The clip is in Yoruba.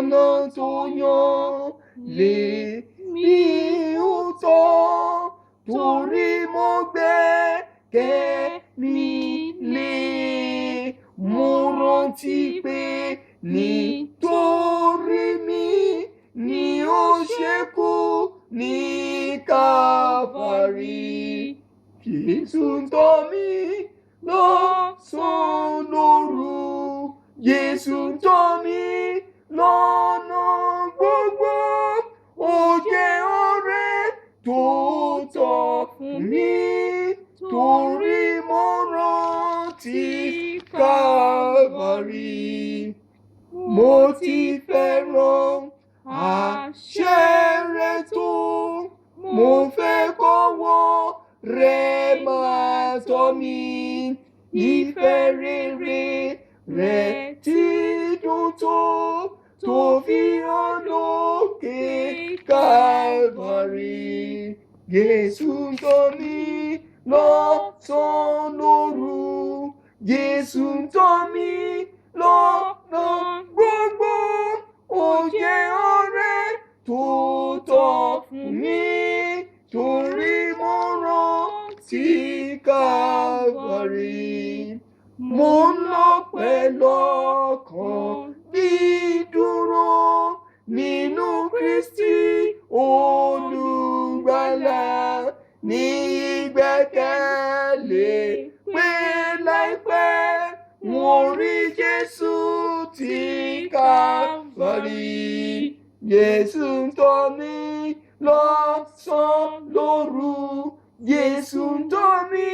ọ̀nà tó yàn lèmi ó tọ̀, torí mo gbẹ́kẹ̀lé. Mo rántí pé nítorí mi ni ó ṣe kú ní Kávárì. Jésù ń tọ́ mi lọ́sàn-án lóru. Jésù ń tọ́ mi lọ́nà gbogbo. Ó jẹ́ ọ̀rẹ́ tòótọ́ fún mi, torí mo rántí Kávárì. Mo ti fẹ́ràn àṣẹ rẹ̀ tó, mo fẹ́ kọ́wọ́ rẹ̀ máa tọ́ mi. Ìfẹ́ rere rẹ̀ ti dùn tó fi hàn lókè Kávárì. Jésù ń tọ́ mi lọ́sàn-án lóru. Jésù ń tọ́ mi lọ́nà gbogbo. Ó jẹ́ ọ̀rẹ́ tòótọ́ fún mi, torí mo rántí Kávárì. Mo ń lọ pẹ̀lú ọkàn dídúró nínú Kristi Olùgbàlà, ní ìgbẹ́kẹ̀lé pé láìpẹ́ wọ́n rí Jésù tí Kávárì. Jésù ń tọ́ mi lọ́sàn-án lóru. Jésù ń tọ́ mi